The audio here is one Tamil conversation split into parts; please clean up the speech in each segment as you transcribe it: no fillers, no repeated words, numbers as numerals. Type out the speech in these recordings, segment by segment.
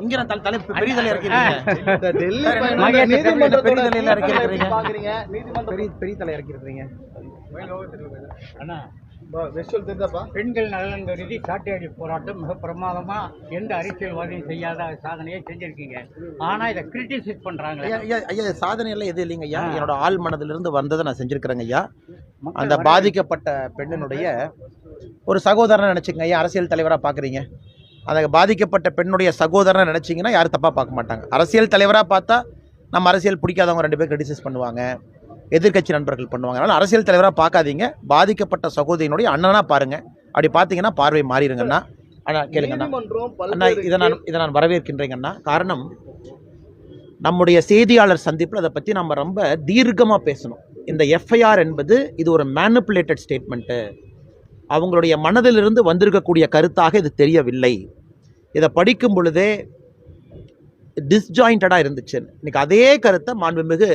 இங்க நான் தலைப்பு பெரிய தலையா இருக்கீங்க. பெரிய தலையா இருக்கீங்க. பெண்கள் நலன் கருதி சாட்டையடி போராட்டம் மிக பிரமாதமா எந்த அரசியல்வாதியும் செய்யாத சாதனையை செஞ்சிருக்கீங்க. ஆனா இதை கிரிட்டிசைஸ் பண்றாங்க. ஐயா சாதனை எல்லாம் எது இல்லைங்க ஐயா. என்னோட ஆள் மனதிலிருந்து வந்ததை நான் செஞ்சிருக்கிறேங்க ஐயா. அந்த பாதிக்கப்பட்ட பெண்ணினுடைய ஒரு சகோதரனை நினைச்சுங்க ஐயா. அரசியல் தலைவராக பார்க்குறீங்க, அந்த பாதிக்கப்பட்ட பெண்ணுடைய சகோதரனை நினைச்சிங்கன்னா யாரும் தப்பாக பார்க்க மாட்டாங்க. அரசியல் தலைவராக பார்த்தா நம்ம அரசியல் பிடிக்காதவங்க 2 பேர் கிரிட்டிசைஸ் பண்ணுவாங்க, எதிர்கட்சி நண்பர்கள் பண்ணுவாங்க. அதனால் அரசியல் தலைவராக பார்க்காதீங்க, பாதிக்கப்பட்ட சகோதரியினுடைய அண்ணனாக பாருங்கள். அப்படி பார்த்தீங்கன்னா பார்வை மாறிடுங்கண்ணா. ஆனால் கேளுங்கண்ணா அண்ணா, இதை நான் வரவேற்கின்றேங்கண்ணா. காரணம், நம்முடைய செய்தியாளர் சந்திப்பில் அதை பற்றி நம்ம ரொம்ப தீர்க்கமாக பேசணும். இந்த எஃப்ஐஆர் என்பது இது ஒரு மேனிப்புலேட்டட் ஸ்டேட்மெண்ட்டு, அவங்களுடைய மனதிலிருந்து வந்திருக்கக்கூடிய கருத்தாக இது தெரியவில்லை. இதை படிக்கும் பொழுதே டிஸ்ஜாயிண்டடாக இருந்துச்சு. இன்றைக்கி அதே கருத்தை மாண்புமிகு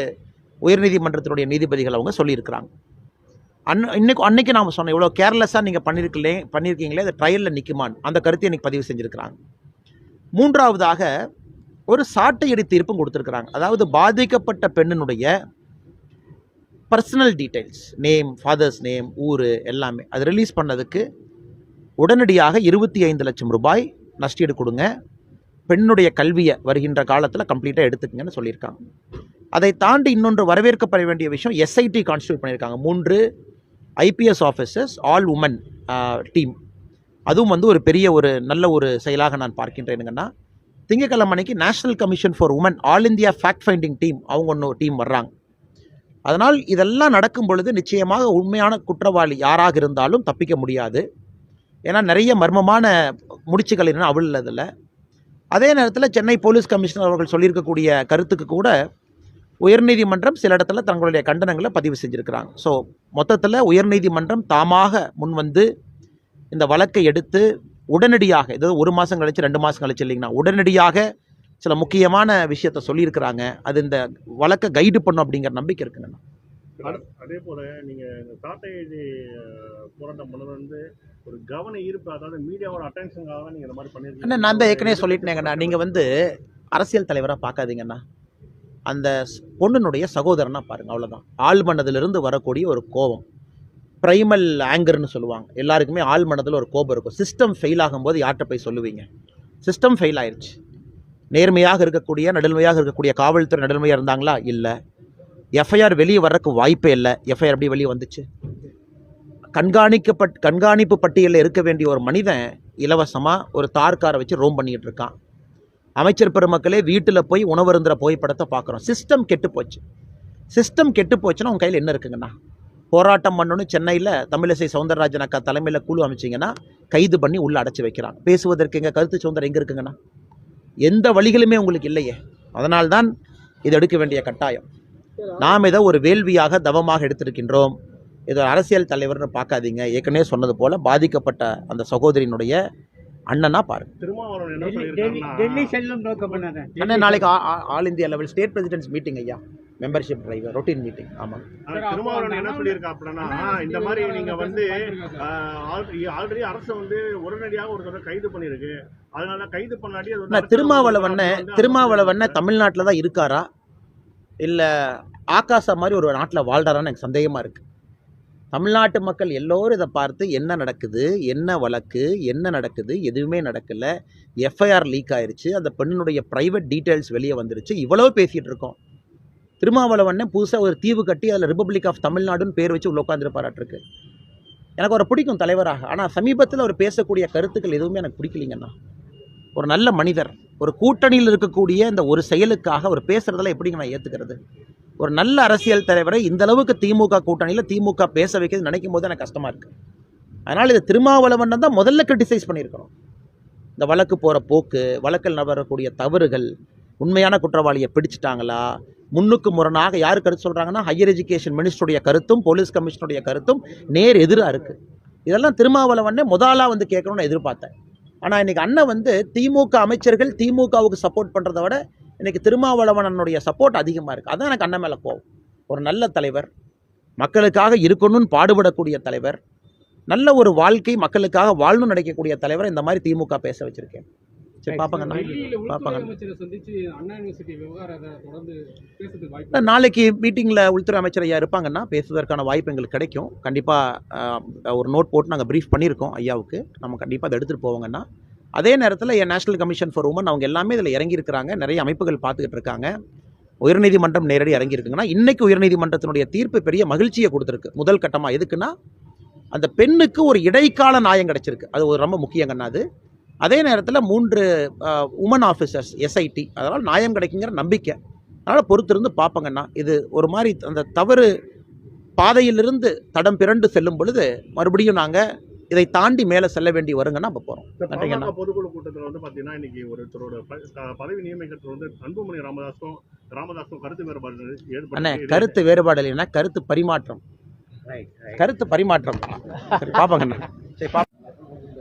உயர்நீதிமன்றத்தினுடைய நீதிபதிகள் அவங்க சொல்லியிருக்கிறாங்க. அன்னைக்கு நாம் சொன்னோம், இவ்வளோ கேர்லெஸ்ஸாக நீங்கள் பண்ணியிருக்கீங்களே, அது ட்ரையலில் நிற்குமான், அந்த கருத்தை இன்றைக்கி பதிவு செஞ்சுருக்கிறாங்க. மூன்றாவதாக ஒரு சாட்டையடி தீர்ப்பும் கொடுத்துருக்குறாங்க. அதாவது பாதிக்கப்பட்ட பெண்ணினுடைய personal details, name, father's name, ஊர் எல்லாமே அது ரிலீஸ் பண்ணதுக்கு உடனடியாக 25 லட்சம் ரூபாய் நஷ்டீடு கொடுங்க, பெண்ணுடைய கல்வியை வருகின்ற காலத்தில் கம்ப்ளீட்டாக எடுத்துக்கங்கன்னு சொல்லியிருக்காங்க. அதை தாண்டி இன்னொன்று வரவேற்கப்பட வேண்டிய விஷயம், எஸ்ஐடி கான்ஸ்டியூட் பண்ணியிருக்காங்க. 3 IPS officers, all women team. அதுவும் ஒரு பெரிய நல்ல ஒரு செயலாக நான் பார்க்கின்றேனுங்கன்னா, திங்கட்கிழமை அன்னைக்கு national commission for women all India fact finding team அவங்க ஒன்று டீம் வர்றாங்க. அதனால் இதெல்லாம் நடக்கும் பொழுது நிச்சயமாக உண்மையான குற்றவாளி யாராக இருந்தாலும் தப்பிக்க முடியாது. ஏன்னா நிறைய மர்மமான முடிச்சுகள் என்ன அவிழ்லதில்லை. அதே நேரத்தில் சென்னை போலீஸ் கமிஷனர் அவர்கள் சொல்லியிருக்கக்கூடிய கருத்துக்கு கூட உயர்நீதிமன்றம் சில இடத்துல தங்களுடைய கண்டனங்களை பதிவு செஞ்சுருக்கிறாங்க. ஸோ மொத்தத்தில் உயர்நீதிமன்றம் தாமாக முன்வந்து இந்த வழக்கை எடுத்து உடனடியாக, ஏதாவது 1 மாதம் கழிச்சு 2 மாதம் கழிச்சு இல்லைங்கன்னா, உடனடியாக சில முக்கியமான விஷயத்த சொல்லியிருக்கிறாங்க. அது இந்த வழக்கை கைடு பண்ணும் அப்படிங்கிற நம்பிக்கை இருக்குங்கண்ணா. அதே போல் நீங்கள் இந்த சாட்டையடி போராட்டம் பண்ணது ஒரு கவன ஈர்ப்பு, அதாவது மீடியாவோட அட்டென்ஷனுக்காக தான் நீங்கள் இந்த மாதிரி பண்ணியிருக்கீங்க. நான் தான் ஏற்கனவே சொல்லிட்டேங்கண்ணா, நீங்கள் அரசியல் தலைவராக பார்க்காதீங்கண்ணா, அந்த பொண்ணுனுடைய சகோதரனாக பாருங்கள், அவ்வளோதான். ஆள் மனதிலிருந்து வரக்கூடிய ஒரு கோபம், ப்ரைமல் ஆங்கர்னு சொல்லுவாங்க. எல்லாருக்குமே ஆள் மனதில் ஒரு கோபம் இருக்கும். சிஸ்டம் ஃபெயில் ஆகும்போது யார்கிட்ட போய் சொல்லுவீங்க? சிஸ்டம் ஃபெயில் ஆயிடுச்சு. நேர்மையாக இருக்கக்கூடிய, நடுநிலையாக இருக்கக்கூடிய காவல்துறை நடுநிலையாக இருந்தாங்களா? இல்லை. எஃப்ஐஆர் வெளியே வர்றதுக்கு வாய்ப்பே இல்லை. எஃப்ஐஆர் எப்படி வெளியே வந்துச்சு? கண்காணிப்பு பட்டியலில் இருக்க வேண்டிய ஒரு மனிதன் இலவசமாக ஒரு தார்காரை வச்சு ரோம் பண்ணிக்கிட்டு இருக்கான். அமைச்சர் பெருமக்களே வீட்டில் போய் உணவருந்துற புகைப்படத்தை பார்க்குறோம். சிஸ்டம் கெட்டு போச்சு. சிஸ்டம் கெட்டு போச்சுன்னா உங்கள் கையில் என்ன இருக்குங்கண்ணா? போராட்டம் பண்ணணும்னு சென்னையில் தமிழிசை சவுந்தரராஜன் அக்கா தலைமையில் குழு அமைச்சிங்கன்னா கைது பண்ணி உள்ளே அடைச்சி வைக்கிறாங்க. பேசுவதற்கு எங்கள் கருத்து சுதந்திரம் எங்கே இருக்குங்கண்ணா? எந்த வழிகளுமே உங்களுக்கு இல்லையே. அதனால்தான் இது எடுக்க வேண்டிய கட்டாயம். நாம் இதை ஒரு வேள்வியாக, தவமாக எடுத்திருக்கின்றோம். இது ஒரு அரசியல் தலைவர்னு பார்க்காதீங்க. ஏற்கனவே சொன்னது போல் பாதிக்கப்பட்ட அந்த சகோதரியினுடைய அண்ணனா பாருங்க. டெல்லி செல்லும் நோக்கம் நாளைக்கு all India level state president's meeting ஐயா, மெம்பர்ஷிப் டிரைவர் ரொட்டீன் மீட்டிங். ஆமாம், திருமாவளவன் என்ன சொல்லியிருக்கா அப்படின்னா, இந்த மாதிரி நீங்க ஆல்ரெடி அரசு உடனடியாக ஒரு தடவை கைது பண்ணிருக்கு, அதனால கைது பண்ணாடி திருமாவளவன் தமிழ்நாட்டில் தான் இருக்காரா இல்லை ஆகாசா மாதிரி ஒரு நாட்டில் வாழ்றாரான்னு எனக்கு சந்தேகமாக இருக்குது. தமிழ்நாட்டு மக்கள் எல்லோரும் இதை பார்த்து என்ன நடக்குது, என்ன வழக்கு, என்ன நடக்குது, எதுவுமே நடக்கலை. எஃப்ஐஆர் லீக் ஆயிடுச்சு, அந்த பெண்ணினுடைய ப்ரைவேட் டீட்டெயில்ஸ் வெளியே வந்துருச்சு, இவ்வளோ பேசிகிட்டு இருக்கோம். திருமாவளவன் புதுசாக ஒரு தீவு கட்டி அதில் ரிப்பப்ளிக் ஆஃப் தமிழ்நாடுன்னு பேர் வச்சு உள்ள உட்காந்துருப்பாராட்டிருக்கு. எனக்கு அவரை பிடிக்கும் தலைவராக. ஆனால் சமீபத்தில் அவர் பேசக்கூடிய கருத்துக்கள் எதுவுமே எனக்கு பிடிக்கலிங்கண்ணா. ஒரு நல்ல மனிதர், ஒரு கூட்டணியில் இருக்கக்கூடிய இந்த ஒரு செயலுக்காக அவர் பேசுகிறதெல்லாம் எப்படிங்க நான் ஏற்றுக்கிறது? ஒரு நல்ல அரசியல் தலைவரை இந்த அளவுக்கு திமுக கூட்டணியில் திமுக பேச வைக்கிறது நினைக்கும் போது எனக்கு கஷ்டமாக இருக்குது. அதனால் இது திருமாவளவன் தான் முதல்ல கிரிட்டிசைஸ் பண்ணியிருக்கிறோம். இந்த வழக்கு போகிற போக்கு, வழக்கில் வரக்கூடிய தவறுகள், உண்மையான குற்றவாளியை பிடிச்சிட்டாங்களா, முன்னுக்கு முரணாக யார் கருத்து சொல்கிறாங்கன்னா ஹையர் எஜுகேஷன் மினிஸ்டருடைய கருத்தும் போலீஸ் கமிஷனுடைய கருத்தும் நேர் எதிராக இருக்குது. இதெல்லாம் திருமாவளவன் முதலாக கேட்கணும்னு எதிர்பார்த்தேன். ஆனால் இன்றைக்கி அண்ணன் திமுக அமைச்சர்கள் திமுகவுக்கு சப்போர்ட் பண்ணுறதை விட இன்றைக்கி திருமாவளவனுடைய சப்போர்ட் அதிகமாக இருக்குது. அதான் எனக்கு அண்ணன் மேலே கோவம். ஒரு நல்ல தலைவர், மக்களுக்காக இருக்கணும்னு பாடுபடக்கூடிய தலைவர், நல்ல ஒரு வாழ்க்கை மக்களுக்காக வாழணும்னு நினைக்கக்கூடிய தலைவர் இந்த மாதிரி திமுக பேச வச்சுருக்கேன். சரி பார்ப்பாங்கண்ணா டெல்லியில உள்துறை பார்ப்பாங்க. அமைச்சரை சந்திச்சு அண்ணா யூனிவர்சிட்டி விவகாரத்தை தொடர்ந்து பேசுறதுக்கு வாய்ப்பு நாளைக்கு மீட்டிங்கில் உள்துறை அமைச்சர் ஐயா இருப்பாங்கன்னா பேசுவதற்கான வாய்ப்பு எங்களுக்கு கிடைக்கும். கண்டிப்பாக ஒரு நோட் போட்டு நாங்கள் ப்ரீஃப் பண்ணியிருக்கோம் ஐயாவுக்கு. நம்ம கண்டிப்பாக அதை எடுத்துகிட்டு போவோங்கன்னா. அதே நேரத்தில் என் நேஷனல் கமிஷன் ஃபார் உமன் அவங்க எல்லாமே இதில் இறங்கியிருக்கிறாங்க. நிறைய அமைப்புகள் பார்த்துக்கிட்டு இருக்காங்க. உயர்நீதிமன்றம் நேரடி இறங்கியிருக்குங்கன்னா இன்றைக்கி உயர்நீதிமன்றத்தினுடைய தீர்ப்பு பெரிய மகிழ்ச்சியை கொடுத்துருக்கு. முதல் கட்டமாக எதுக்குன்னா அந்த பெண்ணுக்கு ஒரு இடைக்கால நியாயம் கிடைச்சிருக்கு. அது ஒரு ரொம்ப முக்கியங்கண்ணா அது. அதே நேரத்தில் 3 உமன் ஆஃபீஸர்ஸ் எஸ்ஐடி, அதனால் நியாயம் கிடைக்குங்கிற நம்பிக்கை. அதனால் பொறுத்திருந்து பார்ப்பங்கண்ணா. இது ஒரு மாதிரி அந்த தவறு பாதையிலிருந்து தடம் பிறண்டு செல்லும் பொழுது மறுபடியும் நாங்கள் இதை தாண்டி மேலே செல்ல வேண்டி வருங்கன்னா அப்போ போகிறோம். நன்றிங்கண்ணா. பாமக பொதுக்குழு கூட்டத்தில் வந்து பார்த்தீங்கன்னா இன்னைக்கு ஒருத்தரோட பதவி நியமிக்கிறதுல வந்து அன்புமணி ராமதாஸும் கருத்து வேறுபாடு அண்ணே ஏற்பட்டு கருத்து வேறுபாடு இல்லைன்னா கருத்து பரிமாற்றம். கருத்து பரிமாற்றம். சரி பார்ப்பாங்கண்ணா.